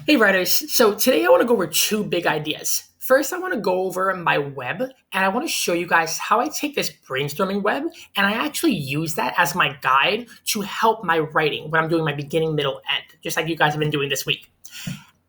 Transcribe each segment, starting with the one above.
Hey writers, so today I want to go over two big ideas. First, I want to go over my web and I want to show you guys how I take this brainstorming web and I actually use that as my guide to help my writing when I'm doing my beginning, middle, end, just like you guys have been doing this week.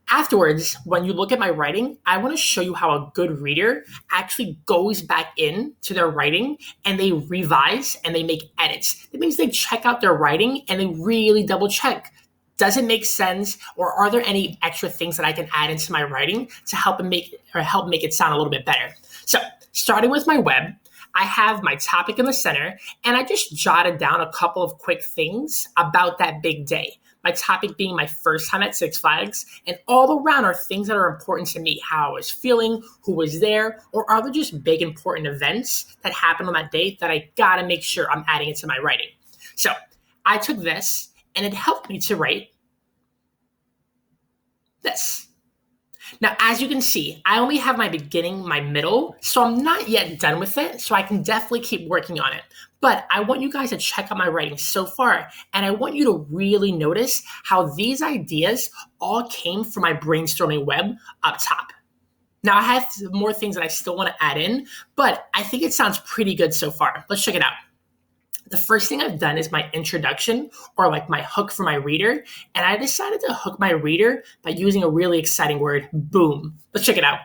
Afterwards, when you look at my writing, I want to show you how a good reader actually goes back in to their writing and they revise and they make edits. That means they check out their writing and they really double check. Does it make sense, or are there any extra things that I can add into my writing to help make it sound a little bit better? So, starting with my web, I have my topic in the center, and I just jotted down a couple of quick things about that big day. My topic being my first time at Six Flags, and all around are things that are important to me, how I was feeling, who was there, or are there just big important events that happened on that day that I gotta make sure I'm adding into my writing. So I took this and it helped me to write this. Now, as you can see, I only have my beginning, my middle, so I'm not yet done with it, so I can definitely keep working on it. But I want you guys to check out my writing so far, and I want you to really notice how these ideas all came from my brainstorming web up top. Now, I have more things that I still want to add in, but I think it sounds pretty good so far. Let's check it out. The first thing I've done is my introduction, or like my hook for my reader. And I decided to hook my reader by using a really exciting word, boom. Let's check it out.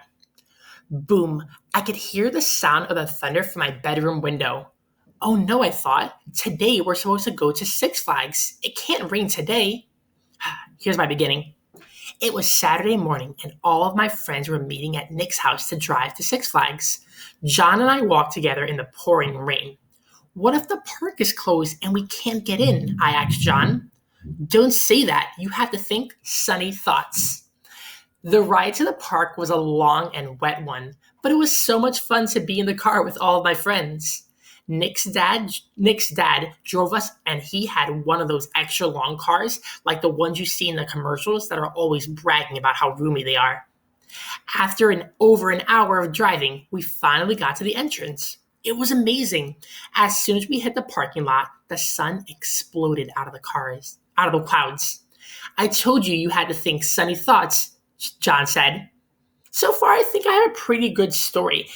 Boom. I could hear the sound of the thunder from my bedroom window. Oh no, I thought. Today we're supposed to go to Six Flags. It can't rain today. Here's my beginning. It was Saturday morning, and all of my friends were meeting at Nick's house to drive to Six Flags. John and I walked together in the pouring rain. What if the park is closed and we can't get in? I asked John. Don't say that. You have to think sunny thoughts. The ride to the park was a long and wet one, but it was so much fun to be in the car with all of my friends. Nick's dad drove us, and he had one of those extra long cars like the ones you see in the commercials that are always bragging about how roomy they are. After over an hour of driving, we finally got to the entrance. It was amazing. As soon as we hit the parking lot, the sun exploded out of the clouds. I told you you had to think sunny thoughts, John said. So far, I think I have a pretty good story.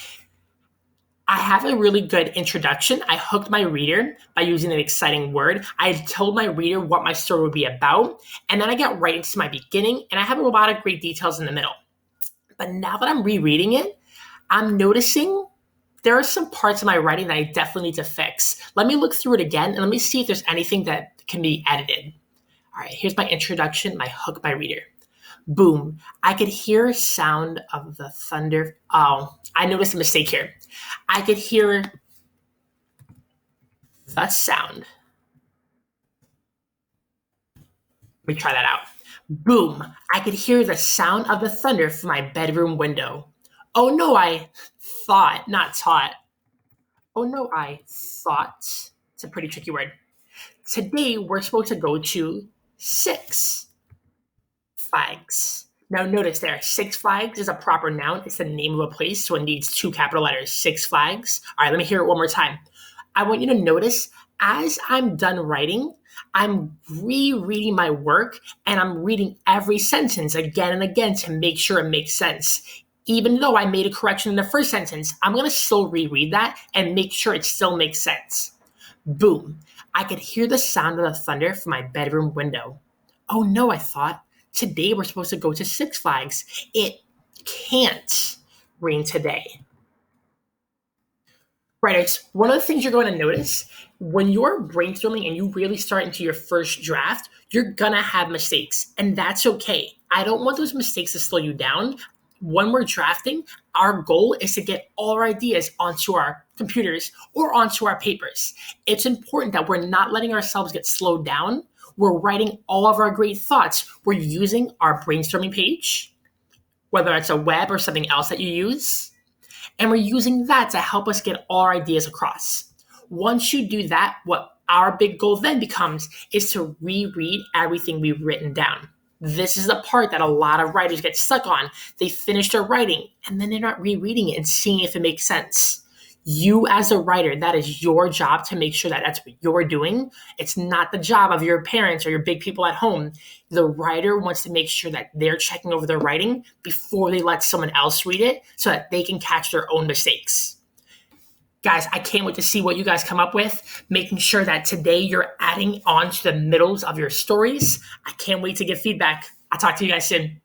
I have a really good introduction. I hooked my reader by using an exciting word. I told my reader what my story would be about, and then I got right into my beginning, and I have a lot of great details in the middle. But now that I'm rereading it, I'm noticing there are some parts of my writing that I definitely need to fix. Let me look through it again and let me see if there's anything that can be edited. All right, here's my introduction, my hook, my reader. Boom. I could hear a sound of the thunder. Oh, I noticed a mistake here. I could hear the sound. Let me try that out. Boom. I could hear the sound of the thunder from my bedroom window. Oh no, I thought, not taught. Oh no, I thought. It's a pretty tricky word. Today we're supposed to go to Six Flags. Now notice there, Six Flags is a proper noun. It's the name of a place, so it needs two capital letters, Six Flags. All right, let me hear it one more time. I want you to notice as I'm done writing, I'm rereading my work and I'm reading every sentence again and again to make sure it makes sense. Even though I made a correction in the first sentence, I'm going to still reread that and make sure it still makes sense. Boom. I could hear the sound of the thunder from my bedroom window. Oh no, I thought. Today we're supposed to go to Six Flags. It can't rain today. Right. It's one of the things you're going to notice when you're brainstorming and you really start into your first draft, you're going to have mistakes, and that's okay. I don't want those mistakes to slow you down. When we're drafting, our goal is to get all our ideas onto our computers or onto our papers. It's important that we're not letting ourselves get slowed down. We're writing all of our great thoughts. We're using our brainstorming page, whether it's a web or something else that you use, and we're using that to help us get all our ideas across. Once you do that, what our big goal then becomes is to reread everything we've written down. This is the part that a lot of writers get stuck on. They finish their writing and then they're not rereading it and seeing if it makes sense. You as a writer, that is your job to make sure that that's what you're doing. It's not the job of your parents or your big people at home. The writer wants to make sure that they're checking over their writing before they let someone else read it so that they can catch their own mistakes. Guys, I can't wait to see what you guys come up with, making sure that today you're adding on to the middles of your stories. I can't wait to get feedback. I'll talk to you guys soon.